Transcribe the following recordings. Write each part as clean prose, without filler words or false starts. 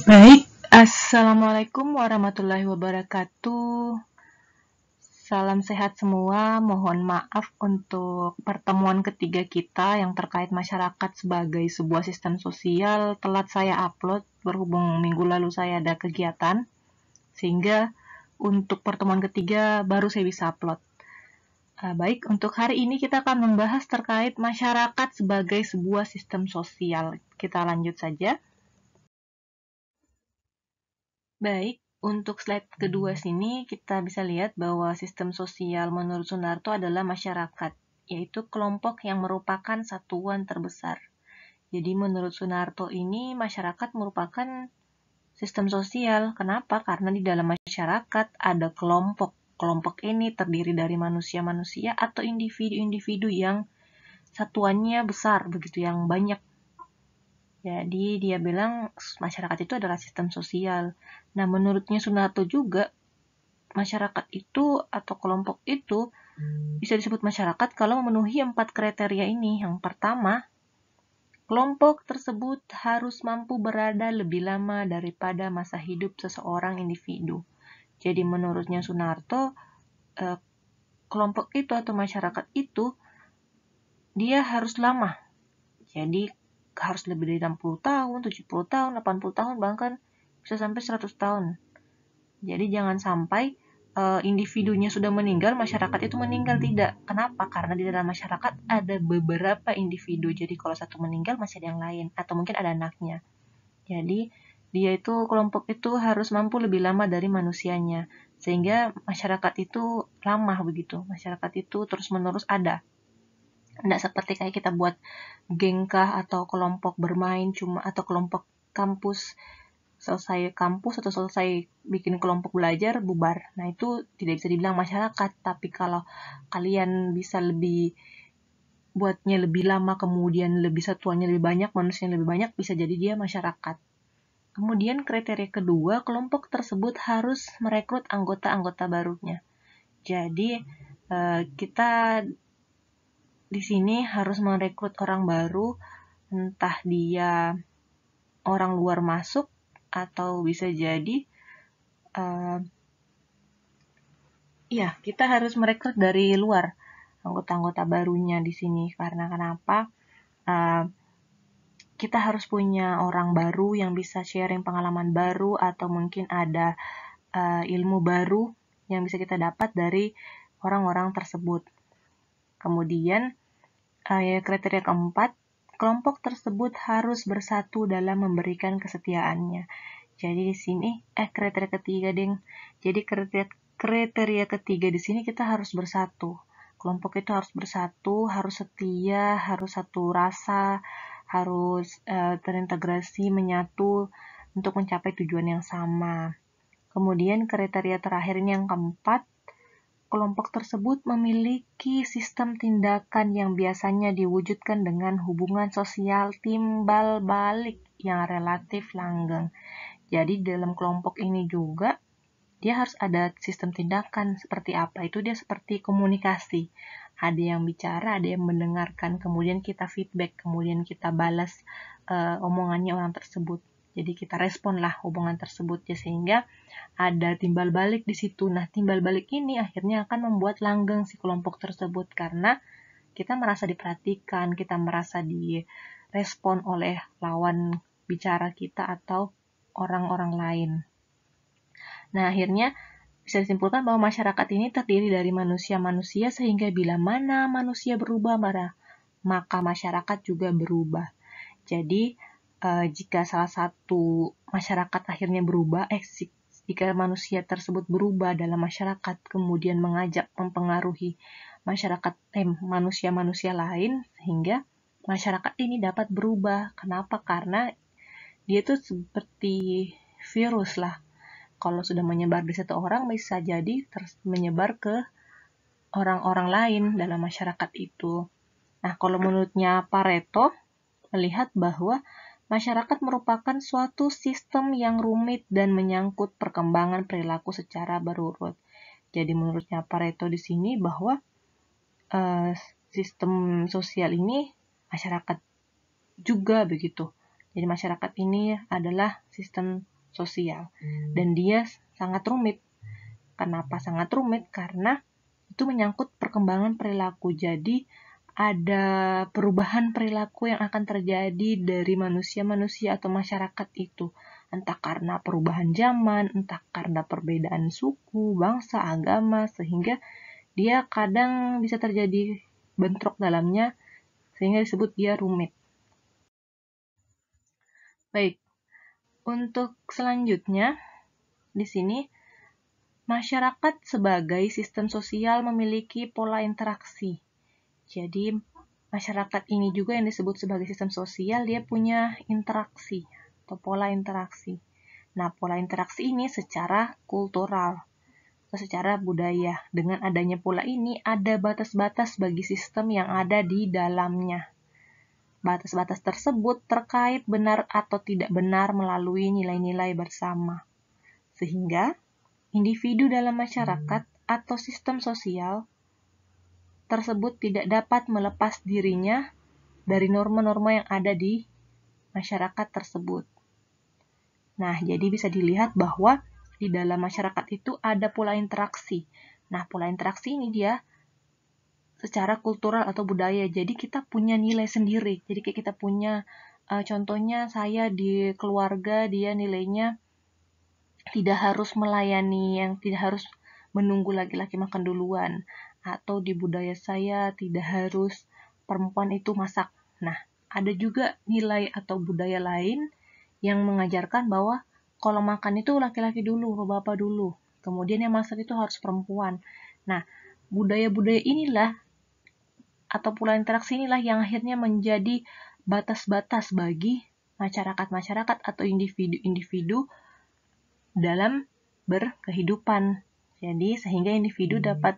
Baik, Assalamualaikum warahmatullahi wabarakatuh. Salam sehat semua. Mohon maaf untuk pertemuan ketiga kita yang terkait masyarakat sebagai sebuah sistem sosial. Telat saya upload berhubung minggu lalu saya ada kegiatan, sehingga untuk pertemuan ketiga baru saya bisa upload. Baik, untuk hari ini kita akan membahas terkait masyarakat sebagai sebuah sistem sosial. Kita lanjut saja. Baik, untuk slide kedua sini kita bisa lihat bahwa sistem sosial menurut Sunarto adalah masyarakat, yaitu kelompok yang merupakan satuan terbesar. Jadi menurut Sunarto ini masyarakat merupakan sistem sosial. Kenapa? Karena di dalam masyarakat ada kelompok. Kelompok ini terdiri dari manusia-manusia atau individu-individu yang satuannya besar, begitu yang banyak. Jadi dia bilang masyarakat itu adalah sistem sosial. Nah, menurutnya Sunarto juga masyarakat itu atau kelompok itu bisa disebut masyarakat kalau memenuhi 4 kriteria ini. Yang pertama, kelompok tersebut harus mampu berada lebih lama daripada masa hidup seseorang individu. Jadi menurutnya Sunarto, kelompok itu atau masyarakat itu dia harus lama. Jadi harus lebih dari 60 tahun, 70 tahun, 80 tahun, bahkan bisa sampai 100 tahun. Jadi jangan sampai individunya sudah meninggal, masyarakat itu meninggal. Tidak. Kenapa? Karena di dalam masyarakat ada beberapa individu. Jadi kalau satu meninggal masih ada yang lain. Atau mungkin ada anaknya. Jadi dia itu, kelompok itu harus mampu lebih lama dari manusianya. Sehingga masyarakat itu lama begitu. Masyarakat itu terus-menerus ada. Tidak seperti kayak kita buat gengkah atau kelompok bermain cuma atau kelompok kampus, selesai kampus atau selesai bikin kelompok belajar bubar. Nah, itu tidak bisa dibilang masyarakat, tapi kalau kalian bisa buatnya lebih lama, kemudian lebih satuannya lebih banyak, manusianya lebih banyak, bisa jadi dia masyarakat. Kemudian kriteria kedua, kelompok tersebut harus merekrut anggota-anggota barunya. Jadi kita di sini harus merekrut orang baru, entah dia orang luar masuk atau bisa jadi ya, kita harus merekrut dari luar anggota-anggota barunya di sini. Karena kenapa? Kita harus punya orang baru yang bisa sharing pengalaman baru atau mungkin ada ilmu baru yang bisa kita dapat dari orang-orang tersebut. Kemudian kriteria keempat, kelompok tersebut harus bersatu dalam memberikan kesetiaannya. Jadi di sini kriteria ketiga, Ding. Jadi kriteria ketiga di sini kita harus bersatu. Kelompok itu harus bersatu, harus setia, harus satu rasa, harus terintegrasi, menyatu untuk mencapai tujuan yang sama. Kemudian kriteria terakhir ini yang keempat, kelompok tersebut memiliki sistem tindakan yang biasanya diwujudkan dengan hubungan sosial timbal balik yang relatif langgeng. Jadi dalam kelompok ini juga dia harus ada sistem tindakan seperti apa. Itu dia seperti komunikasi. Ada yang bicara, ada yang mendengarkan, kemudian kita feedback, kemudian kita balas omongannya orang tersebut. Jadi kita responlah hubungan tersebut ya, sehingga ada timbal balik di situ. Nah, timbal balik ini akhirnya akan membuat langgeng si kelompok tersebut karena kita merasa diperhatikan, kita merasa direspon oleh lawan bicara kita atau orang-orang lain. Nah, akhirnya bisa disimpulkan bahwa masyarakat ini terdiri dari manusia-manusia sehingga bila mana manusia berubah, maka masyarakat juga berubah. Jadi, jika salah satu masyarakat akhirnya berubah, jika manusia tersebut berubah dalam masyarakat, kemudian mengajak mempengaruhi manusia-manusia lain, sehingga masyarakat ini dapat berubah. Kenapa? Karena dia tuh seperti virus lah. Kalau sudah menyebar di satu orang, bisa jadi menyebar ke orang-orang lain dalam masyarakat itu. Nah, kalau menurutnya Pareto, melihat bahwa masyarakat merupakan suatu sistem yang rumit dan menyangkut perkembangan perilaku secara berurut. Jadi menurutnya Pareto di sini bahwa sistem sosial ini masyarakat juga begitu. Jadi masyarakat ini adalah sistem sosial. Dan dia sangat rumit. Kenapa sangat rumit? Karena itu menyangkut perkembangan perilaku. Jadi ada perubahan perilaku yang akan terjadi dari manusia-manusia atau masyarakat itu. Entah karena perubahan zaman, entah karena perbedaan suku, bangsa, agama, sehingga dia kadang bisa terjadi bentrok dalamnya, sehingga disebut dia rumit. Baik, untuk selanjutnya, di sini masyarakat sebagai sistem sosial memiliki pola interaksi. Jadi, masyarakat ini juga yang disebut sebagai sistem sosial, dia punya interaksi atau pola interaksi. Nah, pola interaksi ini secara kultural atau secara budaya. Dengan adanya pola ini, ada batas-batas bagi sistem yang ada di dalamnya. Batas-batas tersebut terkait benar atau tidak benar melalui nilai-nilai bersama. Sehingga, individu dalam masyarakat atau sistem sosial tersebut tidak dapat melepas dirinya dari norma-norma yang ada di masyarakat tersebut. Nah, jadi bisa dilihat bahwa di dalam masyarakat itu ada pola interaksi. Nah, pola interaksi ini dia secara kultural atau budaya. Jadi kita punya nilai sendiri. Jadi kayak kita punya, contohnya saya di keluarga, dia nilainya tidak harus melayani, yang tidak harus menunggu laki-laki makan duluan. Atau di budaya saya tidak harus perempuan itu masak. Nah, ada juga nilai atau budaya lain yang mengajarkan bahwa kalau makan itu laki-laki dulu, bapak dulu. Kemudian yang masak itu harus perempuan. Nah, budaya-budaya inilah atau pola interaksi inilah yang akhirnya menjadi batas-batas bagi masyarakat-masyarakat atau individu-individu dalam berkehidupan. Jadi, sehingga individu dapat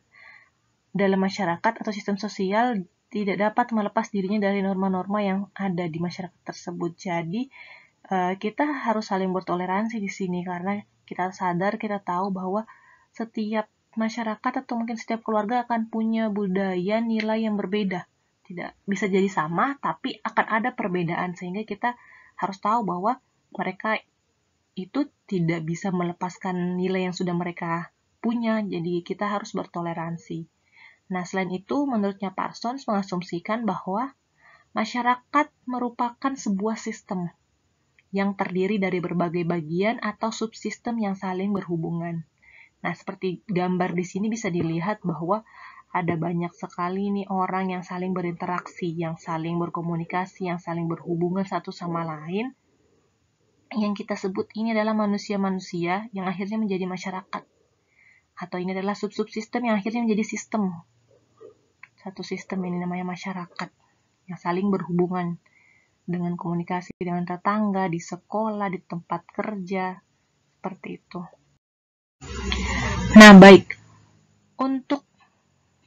dalam masyarakat atau sistem sosial tidak dapat melepas dirinya dari norma-norma yang ada di masyarakat tersebut. Jadi, kita harus saling bertoleransi di sini karena kita sadar, kita tahu bahwa setiap masyarakat atau mungkin setiap keluarga akan punya budaya nilai yang berbeda. Tidak bisa jadi sama, tapi akan ada perbedaan sehingga kita harus tahu bahwa mereka itu tidak bisa melepaskan nilai yang sudah mereka punya. Jadi kita harus bertoleransi. Nah, selain itu, menurutnya Parsons mengasumsikan bahwa masyarakat merupakan sebuah sistem yang terdiri dari berbagai bagian atau subsistem yang saling berhubungan. Nah, seperti gambar di sini bisa dilihat bahwa ada banyak sekali nih orang yang saling berinteraksi, yang saling berkomunikasi, yang saling berhubungan satu sama lain. Yang kita sebut ini adalah manusia-manusia yang akhirnya menjadi masyarakat. Atau ini adalah sub-subsistem yang akhirnya menjadi sistem. Satu sistem ini namanya masyarakat yang saling berhubungan dengan komunikasi dengan tetangga, di sekolah, di tempat kerja, seperti itu. Nah, baik. Untuk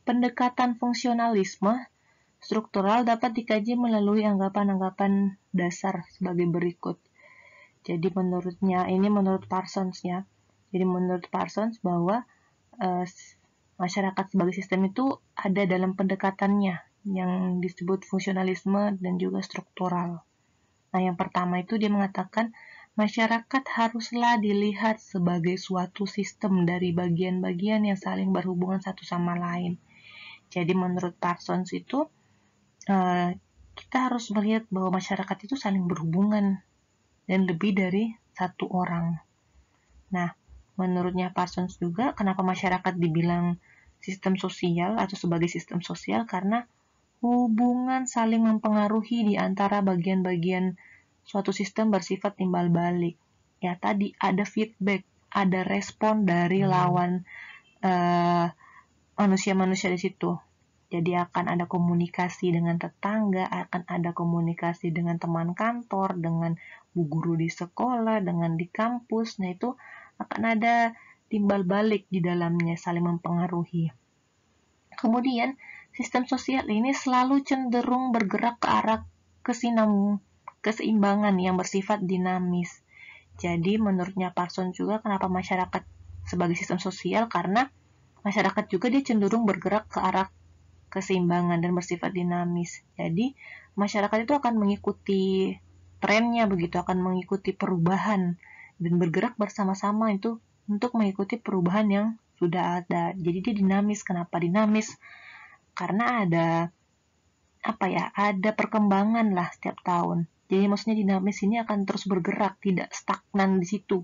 pendekatan fungsionalisme struktural dapat dikaji melalui anggapan-anggapan dasar sebagai berikut. Jadi menurut Parsons ya. Jadi menurut Parsons bahwa masyarakat sebagai sistem itu ada dalam pendekatannya yang disebut fungsionalisme dan juga struktural. Nah, yang pertama itu dia mengatakan masyarakat haruslah dilihat sebagai suatu sistem dari bagian-bagian yang saling berhubungan satu sama lain. Jadi menurut Parsons itu kita harus melihat bahwa masyarakat itu saling berhubungan dan lebih dari satu orang. Nah, menurutnya Parsons juga kenapa masyarakat dibilang sistem sosial atau sebagai sistem sosial, karena hubungan saling mempengaruhi di antara bagian-bagian suatu sistem bersifat timbal balik. Ya, tadi ada feedback, ada respon dari lawan manusia-manusia di situ. Jadi akan ada komunikasi dengan tetangga, akan ada komunikasi dengan teman kantor, dengan bu guru di sekolah, dengan di kampus. Nah, itu akan ada timbal balik di dalamnya, saling mempengaruhi. Kemudian, sistem sosial ini selalu cenderung bergerak ke arah keseimbangan yang bersifat dinamis. Jadi, menurutnya Parsons juga kenapa masyarakat sebagai sistem sosial, karena masyarakat juga dia cenderung bergerak ke arah keseimbangan dan bersifat dinamis. Jadi, masyarakat itu akan mengikuti trennya begitu, akan mengikuti perubahan dan bergerak bersama-sama itu untuk mengikuti perubahan yang sudah ada. Jadi dia dinamis. Kenapa dinamis? Karena ada ada perkembangan lah setiap tahun. Jadi maksudnya dinamis ini akan terus bergerak, tidak stagnan di situ.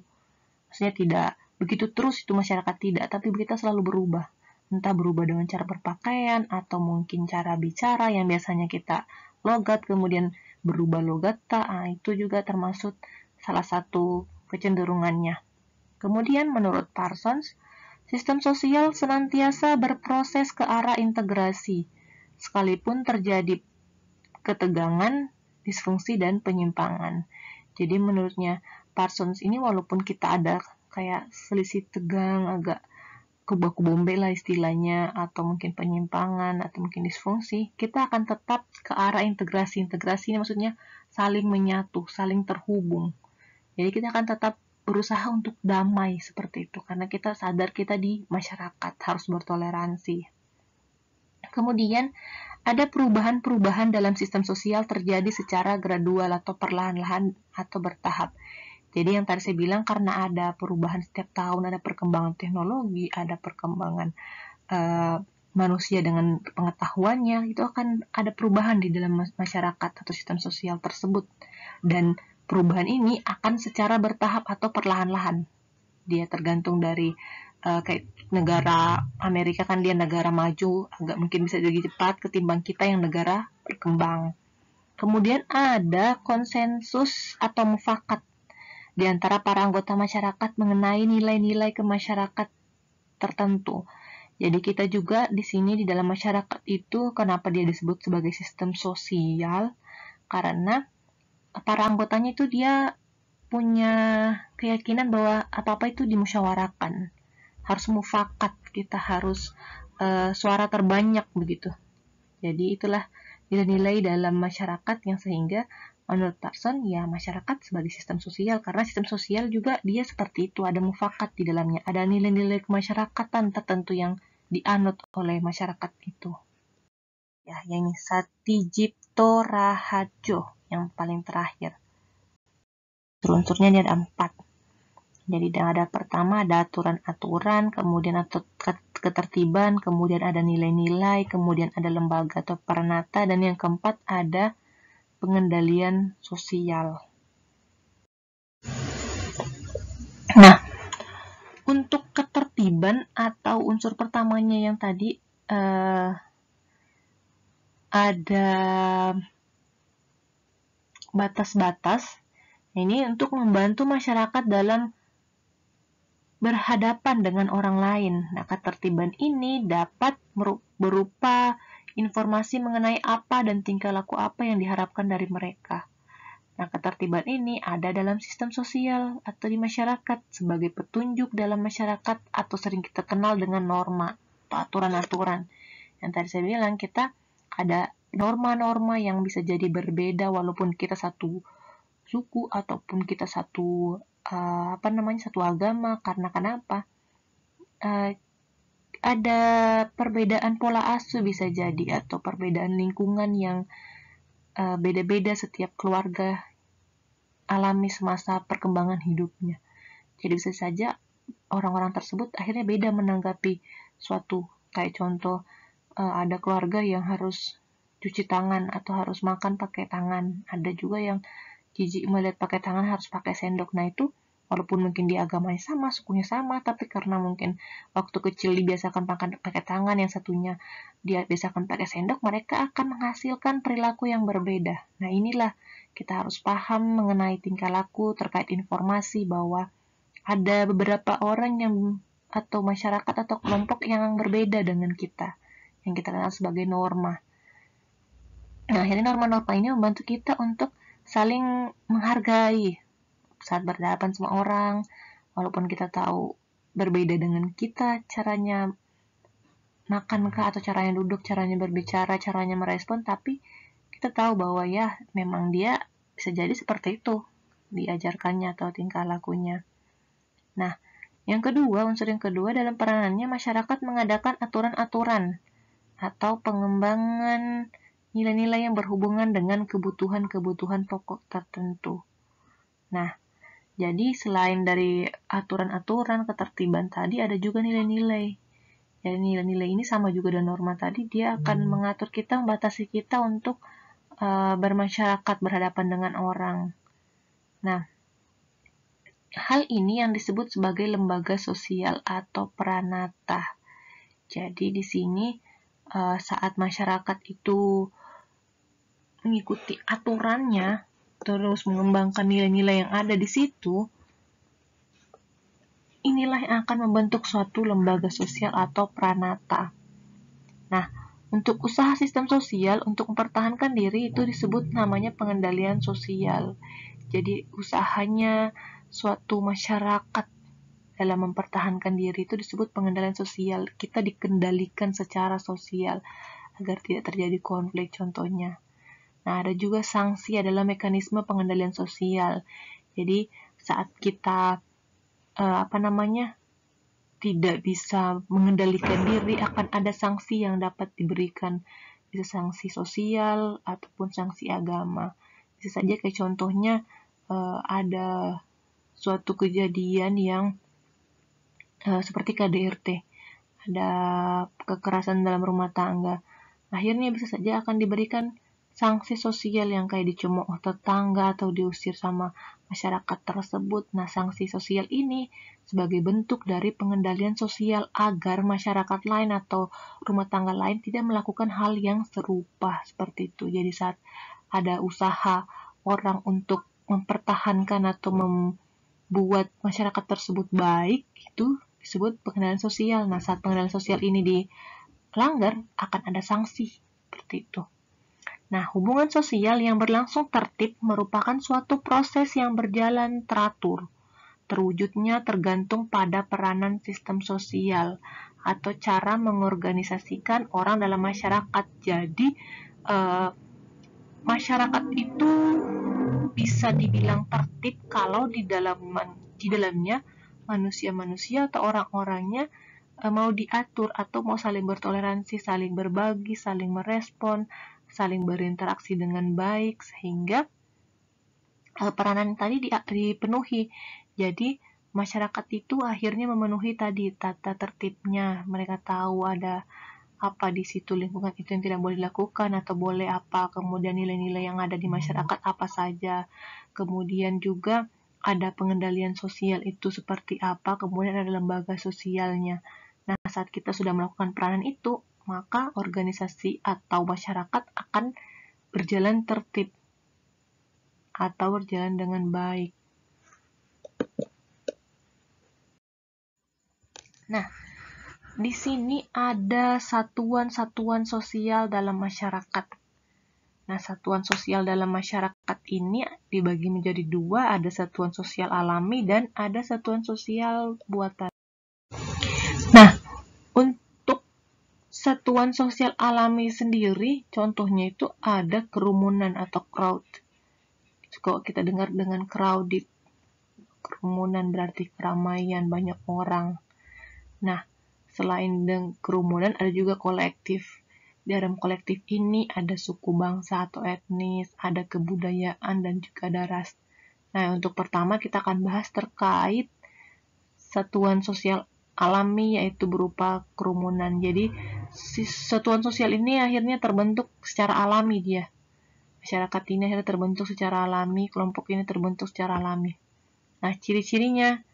Maksudnya tidak begitu terus itu masyarakat, tidak, tapi kita selalu berubah. Entah berubah dengan cara berpakaian atau mungkin cara bicara yang biasanya kita logat kemudian berubah logata. Itu juga termasuk salah satu kecenderungannya. Kemudian menurut Parsons, sistem sosial senantiasa berproses ke arah integrasi, sekalipun terjadi ketegangan, disfungsi, dan penyimpangan. Jadi menurutnya Parsons ini walaupun kita ada kayak selisih tegang, agak kubah-kubombe lah istilahnya, atau mungkin penyimpangan, atau mungkin disfungsi, kita akan tetap ke arah integrasi. Integrasi ini maksudnya saling menyatu, saling terhubung. Jadi kita akan tetap berusaha untuk damai seperti itu, karena kita sadar kita di masyarakat harus bertoleransi. Kemudian ada perubahan-perubahan dalam sistem sosial terjadi secara gradual atau perlahan-lahan atau bertahap. Jadi yang tadi saya bilang karena ada perubahan setiap tahun, ada perkembangan teknologi, ada perkembangan manusia dengan pengetahuannya, itu akan ada perubahan di dalam masyarakat atau sistem sosial tersebut. Dan perubahan ini akan secara bertahap atau perlahan-lahan. Dia tergantung dari kayak negara Amerika kan dia negara maju, agak mungkin bisa jadi cepat ketimbang kita yang negara berkembang. Kemudian ada konsensus atau mufakat di antara para anggota masyarakat mengenai nilai-nilai kemasyarakat tertentu. Jadi kita juga di sini di dalam masyarakat itu kenapa dia disebut sebagai sistem sosial? Karena para anggotanya itu dia punya keyakinan bahwa apa-apa itu dimusyawarahkan. Harus mufakat, kita harus suara terbanyak begitu. Jadi itulah nilai-nilai dalam masyarakat yang sehingga menurut Parsons ya masyarakat sebagai sistem sosial, karena sistem sosial juga dia seperti itu, ada mufakat di dalamnya, ada nilai-nilai kemasyarakatan tertentu yang dianut oleh masyarakat itu. Ya, yang ini Satijipto Raharjo yang paling terakhir. Unsur-unsurnya ini ada 4. Jadi ada pertama ada aturan-aturan, kemudian ketertiban, kemudian ada nilai-nilai, kemudian ada lembaga atau peranata, dan yang keempat ada pengendalian sosial. Nah, untuk ketertiban atau unsur pertamanya yang tadi ada batas-batas. Ini untuk membantu masyarakat dalam berhadapan dengan orang lain. Nah, ketertiban ini dapat berupa informasi mengenai apa dan tingkah laku apa yang diharapkan dari mereka. Nah, ketertiban ini ada dalam sistem sosial atau di masyarakat sebagai petunjuk dalam masyarakat atau sering kita kenal dengan norma atau aturan-aturan. Yang tadi saya bilang kita ada norma-norma yang bisa jadi berbeda walaupun kita satu suku ataupun kita satu satu agama. Karena kenapa? Ada perbedaan pola asuh bisa jadi atau perbedaan lingkungan yang beda-beda setiap keluarga alami semasa perkembangan hidupnya. Jadi bisa saja orang-orang tersebut akhirnya beda menanggapi suatu, kayak contoh ada keluarga yang harus cuci tangan atau harus makan pakai tangan. Ada juga yang jijik melihat pakai tangan, harus pakai sendok. Nah itu walaupun mungkin di agamanya sama, sukunya sama, tapi karena mungkin waktu kecil dibiasakan pakai tangan, yang satunya dia biasakan pakai sendok, mereka akan menghasilkan perilaku yang berbeda. Nah inilah kita harus paham mengenai tingkah laku terkait informasi bahwa ada beberapa orang yang atau masyarakat atau kelompok yang berbeda dengan kita, yang kita kenal sebagai norma. Nah, akhirnya norma-norma ini membantu kita untuk saling menghargai saat berhadapan sama orang, walaupun kita tahu berbeda dengan kita, caranya makan kah, atau caranya duduk, caranya berbicara, caranya merespon, tapi kita tahu bahwa ya memang dia bisa jadi seperti itu diajarkannya atau tingkah lakunya. Nah, yang kedua, unsur yang kedua dalam peranannya masyarakat mengadakan aturan-aturan atau pengembangan nilai-nilai yang berhubungan dengan kebutuhan-kebutuhan pokok tertentu. Nah, Jadi selain dari aturan-aturan ketertiban tadi, ada juga nilai-nilai. Jadi nilai-nilai ini sama juga dengan norma tadi, dia akan mengatur kita, membatasi kita untuk bermasyarakat, berhadapan dengan orang. Nah, hal ini yang disebut sebagai lembaga sosial atau pranata. Jadi di sini saat masyarakat itu mengikuti aturannya, terus mengembangkan nilai-nilai yang ada di situ, inilah yang akan membentuk suatu lembaga sosial atau pranata. Nah, untuk usaha sistem sosial untuk mempertahankan diri itu disebut namanya pengendalian sosial. Jadi usahanya suatu masyarakat dalam mempertahankan diri itu disebut pengendalian sosial. Kita dikendalikan secara sosial agar tidak terjadi konflik contohnya. Nah, ada juga sanksi adalah mekanisme pengendalian sosial. Jadi saat kita tidak bisa mengendalikan diri, akan ada sanksi yang dapat diberikan. Bisa sanksi sosial ataupun sanksi agama. Bisa saja kayak contohnya ada suatu kejadian yang seperti KDRT, ada kekerasan dalam rumah tangga. Akhirnya bisa saja akan diberikan sanksi sosial yang kayak dicemooh tetangga atau diusir sama masyarakat tersebut. Nah, sanksi sosial ini sebagai bentuk dari pengendalian sosial agar masyarakat lain atau rumah tangga lain tidak melakukan hal yang serupa seperti itu. Jadi saat ada usaha orang untuk mempertahankan atau membuat masyarakat tersebut baik, itu disebut pengendalian sosial. Nah, saat pengendalian sosial ini dilanggar, akan ada sanksi seperti itu. Nah, hubungan sosial yang berlangsung tertib merupakan suatu proses yang berjalan teratur. Terwujudnya tergantung pada peranan sistem sosial atau cara mengorganisasikan orang dalam masyarakat. Jadi, masyarakat itu bisa dibilang tertib kalau di dalamnya manusia-manusia atau orang-orangnya mau diatur atau mau saling bertoleransi, saling berbagi, saling merespon, saling berinteraksi dengan baik, sehingga peranan tadi dipenuhi. Jadi masyarakat itu akhirnya memenuhi tadi tata tertibnya. Mereka tahu ada apa di situ, lingkungan itu yang tidak boleh dilakukan atau boleh apa, kemudian nilai-nilai yang ada di masyarakat apa saja, kemudian juga ada pengendalian sosial itu seperti apa, kemudian ada lembaga sosialnya. Nah, saat kita sudah melakukan peranan itu, maka organisasi atau masyarakat akan berjalan tertib atau berjalan dengan baik. Nah, di sini ada satuan-satuan sosial dalam masyarakat. Nah, satuan sosial dalam masyarakat ini dibagi menjadi dua, ada satuan sosial alami dan ada satuan sosial buatan. Nah, untuk satuan sosial alami sendiri, contohnya itu ada kerumunan atau crowd. Kalau kita dengar dengan crowded, kerumunan berarti keramaian, banyak orang. Nah, selain kerumunan ada juga kolektif. Di dalam kolektif ini ada suku bangsa atau etnis, ada kebudayaan, dan juga ada ras. Nah, untuk pertama kita akan bahas terkait satuan sosial alami, yaitu berupa kerumunan. Jadi, satuan sosial ini akhirnya terbentuk secara alami dia. Masyarakat ini akhirnya terbentuk secara alami, kelompok ini terbentuk secara alami. Nah, ciri-cirinya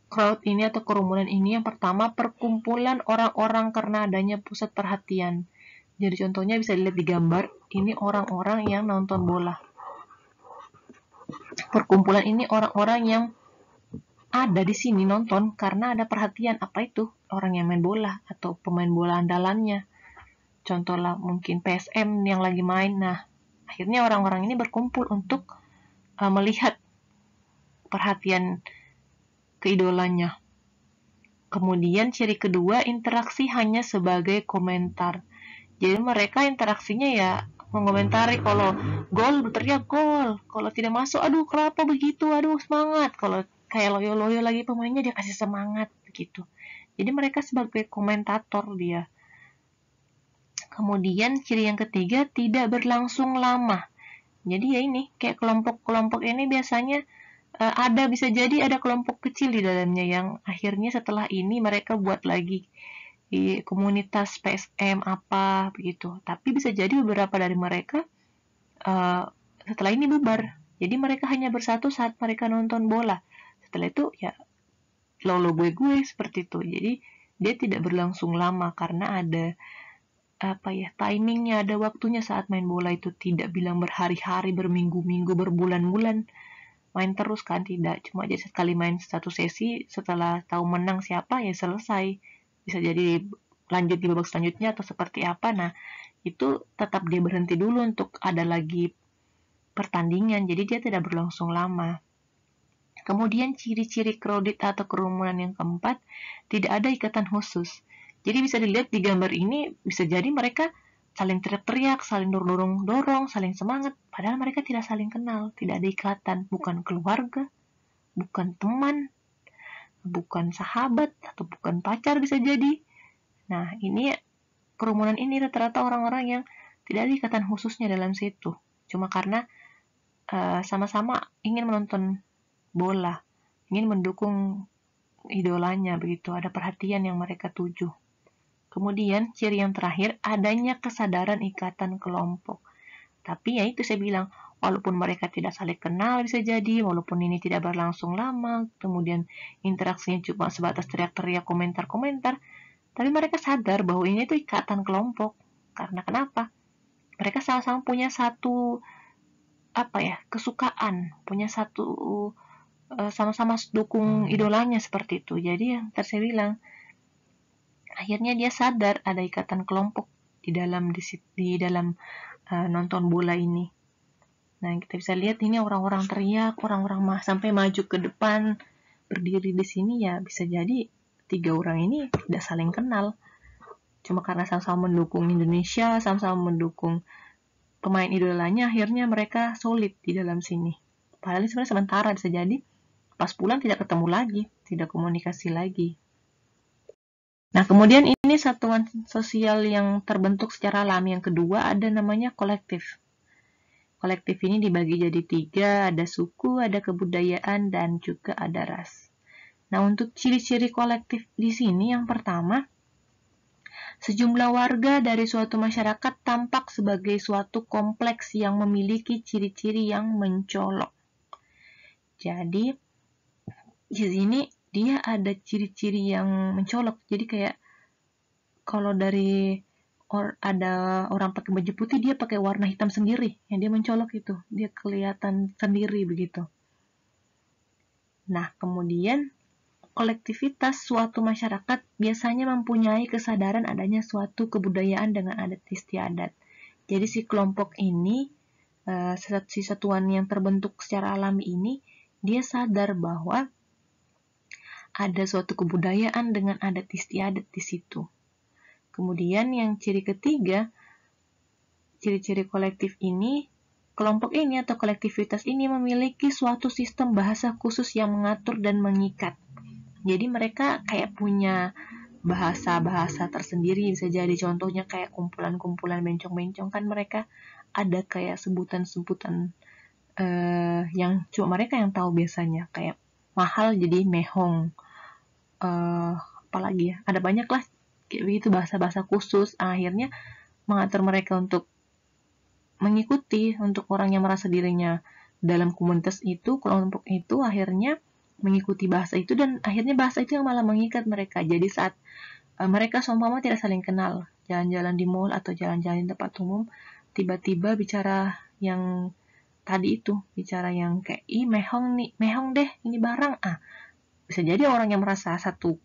crowd ini atau kerumunan ini yang pertama perkumpulan orang-orang karena adanya pusat perhatian. Jadi contohnya bisa dilihat di gambar, ini orang-orang yang nonton bola. Perkumpulan ini orang-orang yang ada di sini nonton karena ada perhatian. Apa itu? Orang yang main bola atau pemain bola andalannya. Contohnya mungkin PSM yang lagi main. Nah, akhirnya orang-orang ini berkumpul untuk melihat perhatian keidolanya. Kemudian ciri kedua, interaksi hanya sebagai komentar. Jadi mereka interaksinya ya mengomentari, kalau gol berteriak gol, kalau tidak masuk aduh kenapa begitu, aduh semangat, kalau kayak loyo-loyo lagi pemainnya dia kasih semangat begitu. Jadi mereka sebagai komentator dia. Kemudian ciri yang ketiga, tidak berlangsung lama. Jadi ya ini kayak kelompok-kelompok ini biasanya ada bisa jadi ada kelompok kecil di dalamnya yang akhirnya setelah ini mereka buat lagi di komunitas PSM apa begitu. Tapi bisa jadi beberapa dari mereka uh, setelah ini bubar. Jadi mereka hanya bersatu saat mereka nonton bola. Setelah itu ya lo gue seperti itu. Jadi dia tidak berlangsung lama karena ada apa ya timingnya, ada waktunya saat main bola itu tidak bilang berhari-hari, berminggu-minggu, berbulan-bulan main terus kan, tidak cuma aja sekali main satu sesi setelah tahu menang siapa ya selesai, bisa jadi lanjut di babak selanjutnya atau seperti apa. Nah itu tetap dia berhenti dulu untuk ada lagi pertandingan, jadi dia tidak berlangsung lama. Kemudian ciri-ciri crowded atau kerumunan yang keempat, tidak ada ikatan khusus. Jadi bisa dilihat di gambar ini, bisa jadi mereka saling teriak-teriak, saling dorong-dorong, saling semangat, padahal mereka tidak saling kenal, tidak ada ikatan, bukan keluarga, bukan teman, bukan sahabat, atau bukan pacar bisa jadi. Nah, ini kerumunan ini rata-rata orang-orang yang tidak ada ikatan khususnya dalam situ. Cuma karena sama-sama ingin menonton bola, ingin mendukung idolanya begitu, ada perhatian yang mereka tuju. Kemudian ciri yang terakhir, adanya kesadaran ikatan kelompok. Tapi ya itu saya bilang, walaupun mereka tidak saling kenal bisa jadi, walaupun ini tidak berlangsung lama, kemudian interaksinya cuma sebatas teriak-teriak komentar-komentar, tapi mereka sadar bahwa ini itu ikatan kelompok. Karena kenapa? Mereka sama-sama punya satu apa ya, kesukaan, punya satu sama-sama dukung idolanya seperti itu. Jadi yang tadi saya bilang, akhirnya dia sadar ada ikatan kelompok di dalam nonton bola ini. Nah, kita bisa lihat ini orang-orang teriak, orang-orang sampai maju ke depan, berdiri di sini ya bisa jadi 3 orang ini tidak saling kenal. Cuma karena sama-sama mendukung Indonesia, sama-sama mendukung pemain idolanya, akhirnya mereka solid di dalam sini. Padahal sebenarnya sementara, bisa jadi pas pulang tidak ketemu lagi, tidak komunikasi lagi. Nah, kemudian ini satuan sosial yang terbentuk secara alami. Yang kedua ada namanya kolektif. Kolektif ini dibagi jadi 3, ada suku, ada kebudayaan, dan juga ada ras. Nah, untuk ciri-ciri kolektif di sini yang pertama, sejumlah warga dari suatu masyarakat tampak sebagai suatu kompleks yang memiliki ciri-ciri yang mencolok. Jadi, di sini dia ada ciri-ciri yang mencolok. Jadi kayak kalau dari ada orang pakai baju putih, dia pakai warna hitam sendiri, yang dia mencolok itu, dia kelihatan sendiri begitu. Nah, kemudian kolektivitas suatu masyarakat biasanya mempunyai kesadaran adanya suatu kebudayaan dengan adat istiadat. Jadi si kelompok ini, si satuan yang terbentuk secara alami ini, dia sadar bahwa ada suatu kebudayaan dengan adat istiadat di situ. Kemudian yang ciri ketiga, ciri-ciri kolektif ini, kelompok ini atau kolektivitas ini memiliki suatu sistem bahasa khusus yang mengatur dan mengikat. Jadi mereka kayak punya bahasa-bahasa tersendiri, bisa jadi contohnya kayak kumpulan-kumpulan bencong-bencong kan mereka ada kayak sebutan-sebutan yang cuma mereka yang tahu biasanya, kayak mahal jadi mehong, apalagi ya, ada banyak lah kayak begitu bahasa-bahasa khusus. Akhirnya mengatur mereka untuk mengikuti, untuk orang yang merasa dirinya dalam komunitas itu, kelompok itu, akhirnya mengikuti bahasa itu, dan akhirnya bahasa itu yang malah mengikat mereka. Jadi saat mereka seumpama tidak saling kenal, jalan-jalan di mall atau jalan-jalan di tempat umum, tiba-tiba bicara yang tadi itu, bicara yang kayak, ih mehong nih, mehong deh, ini barang, bisa jadi orang yang merasa satu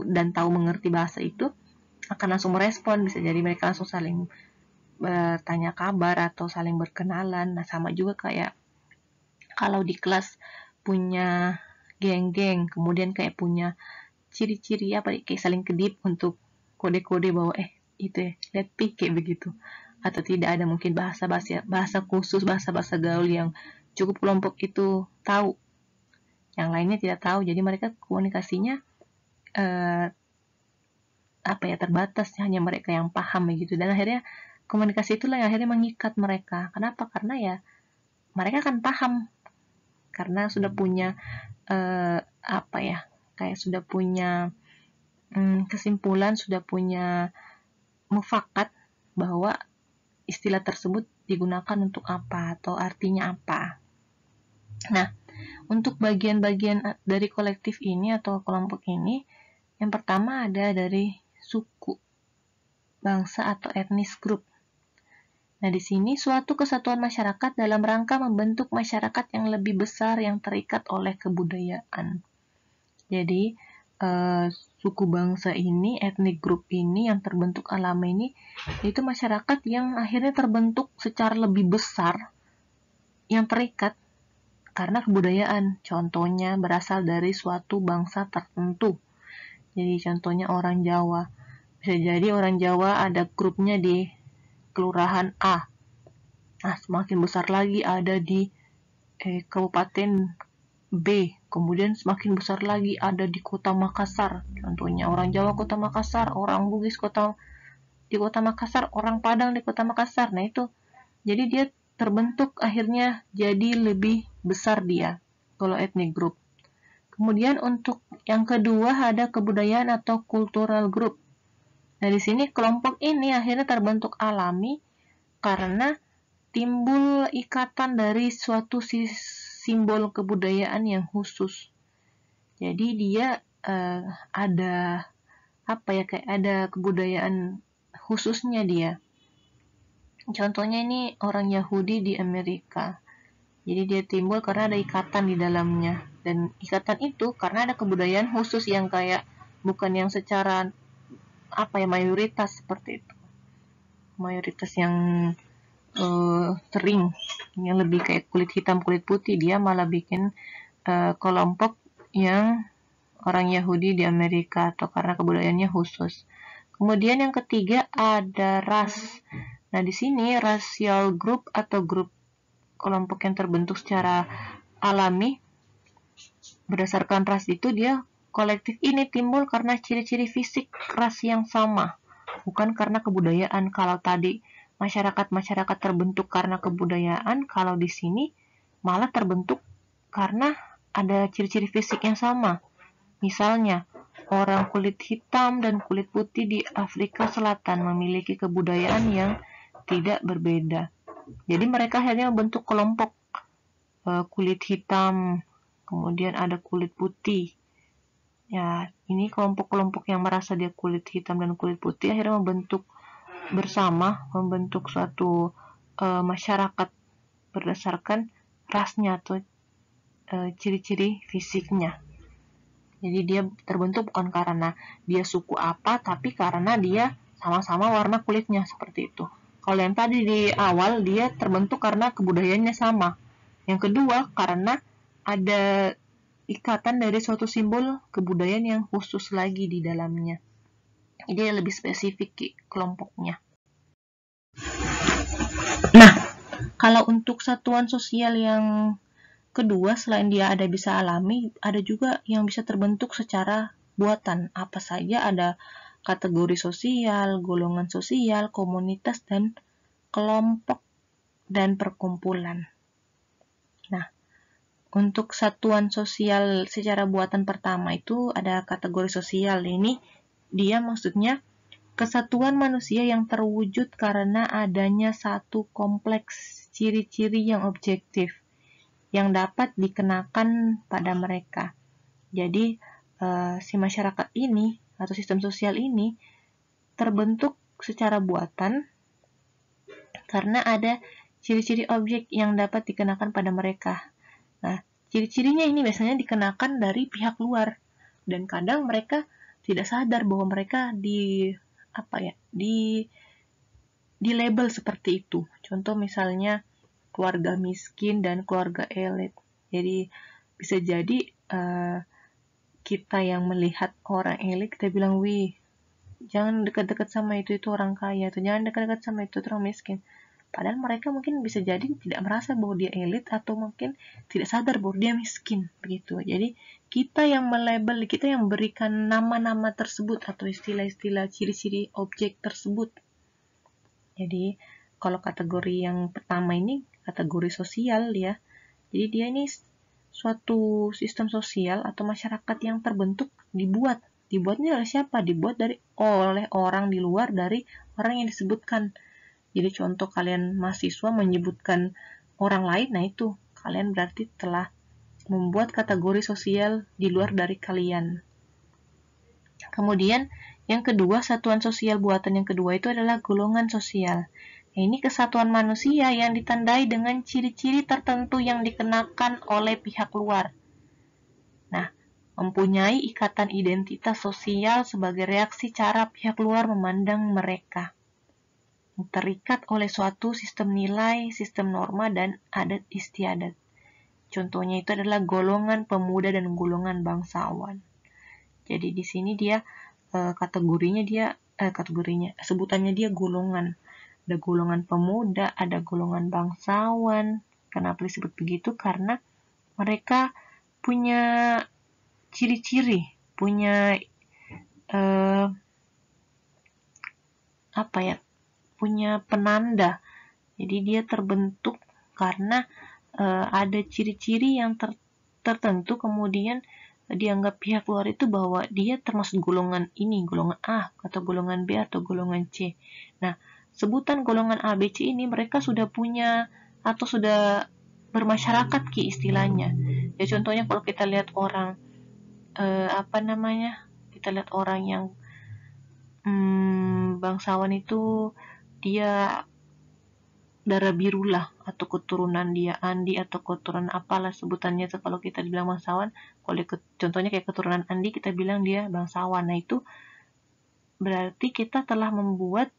dan tahu mengerti bahasa itu akan langsung merespon, bisa jadi mereka langsung saling bertanya kabar atau saling berkenalan. Nah, sama juga kayak kalau di kelas punya geng-geng, kemudian kayak punya ciri-ciri apa kayak saling kedip untuk kode-kode bahwa itu ya, lihat pik kayak begitu. Atau tidak ada mungkin bahasa khusus, bahasa gaul yang cukup kelompok itu tahu, yang lainnya tidak tahu. Jadi mereka komunikasinya terbatas, hanya mereka yang paham begitu. Dan akhirnya komunikasi itulah yang akhirnya mengikat mereka. Kenapa? Karena ya mereka kan paham karena sudah punya kayak sudah punya kesimpulan, sudah punya mufakat bahwa istilah tersebut digunakan untuk apa atau artinya apa. Nah, untuk bagian-bagian dari kolektif ini atau kelompok ini, yang pertama ada dari suku, bangsa atau etnis grup. Nah, di sini suatu kesatuan masyarakat dalam rangka membentuk masyarakat yang lebih besar yang terikat oleh kebudayaan. Jadi, suku bangsa ini, etnik grup ini yang terbentuk alami ini, itu masyarakat yang akhirnya terbentuk secara lebih besar yang terikat karena kebudayaan. Contohnya berasal dari suatu bangsa tertentu. Jadi contohnya orang Jawa. Bisa jadi orang Jawa ada grupnya di kelurahan A. Nah, semakin besar lagi ada di kabupaten B, kemudian semakin besar lagi ada di kota Makassar. Contohnya orang Jawa kota Makassar, orang Bugis di kota Makassar, orang Padang di kota Makassar. Nah itu, jadi dia terbentuk akhirnya jadi lebih besar dia kalau ethnic group. Kemudian untuk yang kedua ada kebudayaan atau cultural group. Nah di sini kelompok ini akhirnya terbentuk alami karena timbul ikatan dari suatu simbol kebudayaan yang khusus. Jadi dia ada kayak ada kebudayaan khususnya dia. Contohnya ini orang Yahudi di Amerika. Jadi dia timbul karena ada ikatan di dalamnya. Dan ikatan itu karena ada kebudayaan khusus yang kayak bukan yang secara mayoritas seperti itu. Mayoritas yang sering yang lebih kayak kulit hitam kulit putih, dia malah bikin kelompok yang orang Yahudi di Amerika atau karena kebudayaannya khusus. Kemudian yang ketiga ada ras. Nah di sini racial group atau grup kelompok yang terbentuk secara alami berdasarkan ras itu, dia kolektif ini timbul karena ciri-ciri fisik ras yang sama, bukan karena kebudayaan. Kalau tadi masyarakat terbentuk karena kebudayaan, kalau di sini malah terbentuk karena ada ciri-ciri fisik yang sama. Misalnya, orang kulit hitam dan kulit putih di Afrika Selatan memiliki kebudayaan yang tidak berbeda. Jadi mereka akhirnya membentuk kelompok kulit hitam, kemudian ada kulit putih. Ya, ini kelompok-kelompok yang merasa dia kulit hitam dan kulit putih akhirnya membentuk suatu masyarakat berdasarkan rasnya atau ciri-ciri fisiknya. Jadi dia terbentuk bukan karena dia suku apa, tapi karena dia sama-sama warna kulitnya seperti itu. Kalau yang tadi di awal dia terbentuk karena kebudayaannya sama. Yang kedua karena ada ikatan dari suatu simbol kebudayaan yang khusus lagi di dalamnya. Jadi lebih spesifik kelompoknya. Nah, kalau untuk satuan sosial yang kedua, selain dia ada bisa alami, ada juga yang bisa terbentuk secara buatan. Apa saja ada kategori sosial, golongan sosial, komunitas, dan kelompok dan perkumpulan. Nah, untuk satuan sosial secara buatan pertama itu ada kategori sosial. Ini dia maksudnya kesatuan manusia yang terwujud karena adanya satu kompleks ciri-ciri yang objektif yang dapat dikenakan pada mereka. Jadi si masyarakat ini atau sistem sosial ini terbentuk secara buatan karena ada ciri-ciri objek yang dapat dikenakan pada mereka. Nah, ciri-cirinya ini biasanya dikenakan dari pihak luar dan kadang mereka tidak sadar bahwa mereka di label seperti itu. Contoh misalnya keluarga miskin dan keluarga elit. Jadi bisa jadi kita yang melihat orang elit, kita bilang, wih, jangan dekat-dekat sama itu orang kaya, atau jangan dekat-dekat sama itu orang miskin. Padahal mereka mungkin bisa jadi tidak merasa bahwa dia elit atau mungkin tidak sadar bahwa dia miskin, begitu. Jadi kita yang melabel, kita yang memberikan nama-nama tersebut atau istilah-istilah ciri-ciri objek tersebut. Jadi kalau kategori yang pertama ini kategori sosial ya. Jadi dia ini suatu sistem sosial atau masyarakat yang terbentuk dibuatnya oleh siapa? Dibuat oleh orang di luar dari orang yang disebutkan. Jadi contoh kalian mahasiswa menyebutkan orang lain, nah itu kalian berarti telah membuat kategori sosial di luar dari kalian. Kemudian yang kedua, satuan sosial buatan yang kedua itu adalah golongan sosial. Nah, ini kesatuan manusia yang ditandai dengan ciri-ciri tertentu yang dikenakan oleh pihak luar. Nah, mempunyai ikatan identitas sosial sebagai reaksi cara pihak luar memandang mereka. Terikat oleh suatu sistem nilai, sistem norma, dan adat istiadat. Contohnya itu adalah golongan pemuda dan golongan bangsawan. Jadi di sini dia sebutannya dia golongan. Ada golongan pemuda, ada golongan bangsawan. Kenapa disebut begitu? Karena mereka punya ciri-ciri, punya punya penanda. Jadi dia terbentuk karena ada ciri-ciri yang tertentu, kemudian dianggap pihak luar itu bahwa dia termasuk golongan ini, golongan A, atau golongan B, atau golongan C. Nah, sebutan golongan A, B, C ini mereka sudah punya atau sudah bermasyarakat istilahnya. Ya contohnya kalau kita lihat orang kita lihat orang yang bangsawan itu dia darah biru lah, atau keturunan dia Andi, atau keturunan apalah sebutannya itu kalau kita bilang bangsawan. Kalau contohnya kayak keturunan Andi, kita bilang dia bangsawan. Nah itu berarti kita telah membuat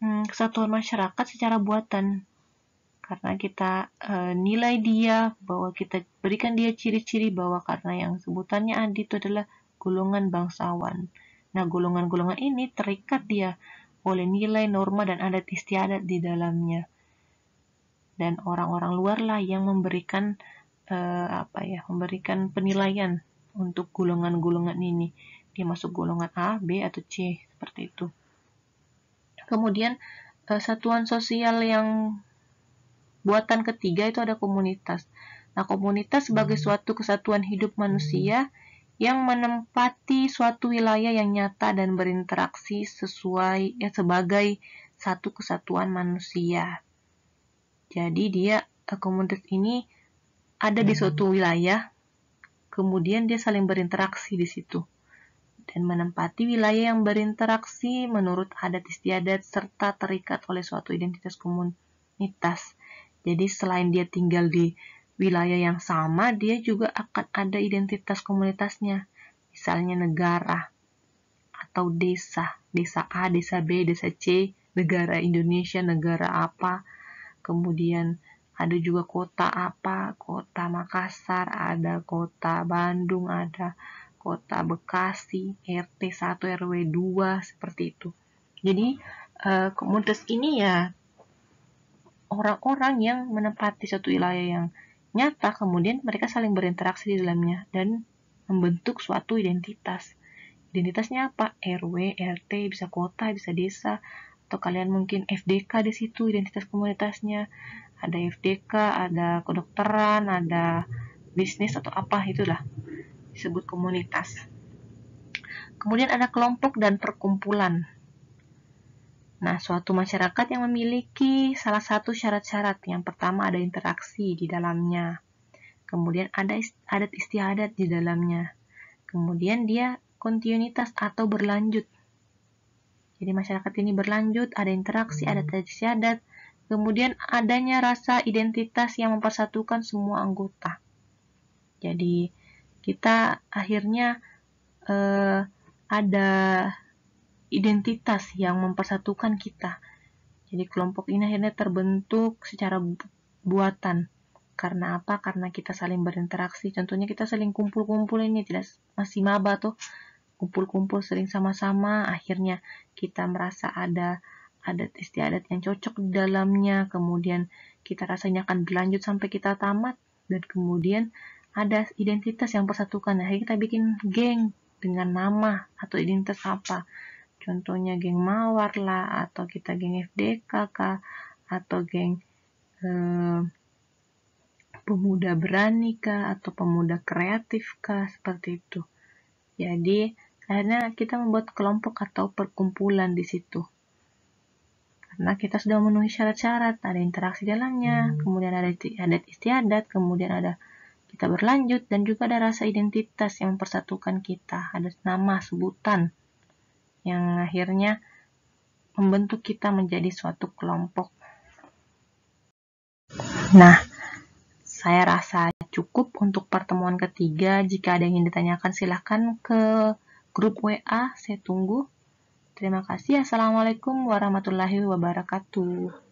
kesatuan masyarakat secara buatan, karena kita nilai dia, bahwa kita berikan dia ciri-ciri bahwa karena yang sebutannya Andi itu adalah golongan bangsawan. Nah golongan-golongan ini terikat dia oleh nilai, norma, dan adat istiadat di dalamnya. Dan orang-orang luar lah yang memberikan memberikan penilaian untuk golongan-golongan ini. Dia masuk golongan A, B, atau C, seperti itu. Kemudian satuan sosial yang buatan ketiga itu ada komunitas. Nah, komunitas sebagai suatu kesatuan hidup manusia yang menempati suatu wilayah yang nyata dan berinteraksi sebagai satu kesatuan manusia. Jadi komunitas ini ada di suatu wilayah, kemudian dia saling berinteraksi di situ dan menempati wilayah yang berinteraksi menurut adat istiadat serta terikat oleh suatu identitas komunitas. Jadi selain dia tinggal di wilayah yang sama, dia juga akan ada identitas komunitasnya. Misalnya negara atau desa A, desa B, desa C, negara Indonesia, negara apa. Kemudian ada juga kota apa, kota Makassar, ada kota Bandung, ada kota Bekasi, RT 1, RW 2, seperti itu. Jadi komunitas ini ya orang-orang yang menempati suatu wilayah yang nyata, kemudian mereka saling berinteraksi di dalamnya dan membentuk suatu identitas. Identitasnya apa? RW, RT, bisa kota, bisa desa, atau kalian mungkin FDK di situ identitas komunitasnya. Ada FDK, ada kedokteran, ada bisnis atau apa, itulah disebut komunitas. Kemudian ada kelompok dan perkumpulan. Nah, suatu masyarakat yang memiliki salah satu syarat-syarat. Yang pertama ada interaksi di dalamnya. Kemudian ada adat istiadat di dalamnya. Kemudian dia kontinuitas atau berlanjut. Jadi masyarakat ini berlanjut, ada interaksi, ada adat istiadat. Kemudian adanya rasa identitas yang mempersatukan semua anggota. Jadi kita akhirnya ada identitas yang mempersatukan kita. Jadi kelompok ini akhirnya terbentuk secara buatan. Karena apa? Karena kita saling berinteraksi. Contohnya kita saling kumpul-kumpul ini, masih maba tuh. Kumpul-kumpul sering sama-sama, akhirnya kita merasa ada adat istiadat yang cocok di dalamnya, kemudian kita rasanya akan berlanjut sampai kita tamat, dan kemudian ada identitas yang persatukan. Akhirnya kita bikin geng dengan nama atau identitas apa. Contohnya geng Mawar lah, atau kita geng FDK kah, atau geng pemuda berani kah, atau pemuda kreatif kah, seperti itu. Jadi, akhirnya kita membuat kelompok atau perkumpulan di situ. Karena kita sudah memenuhi syarat-syarat, ada interaksi dalamnya, kemudian ada adat istiadat, kemudian ada kita berlanjut, dan juga ada rasa identitas yang mempersatukan kita, ada nama, sebutan, yang akhirnya membentuk kita menjadi suatu kelompok. Nah, saya rasa cukup untuk pertemuan ketiga. Jika ada yang ingin ditanyakan, silahkan ke grup WA, saya tunggu. Terima kasih. Assalamualaikum warahmatullahi wabarakatuh.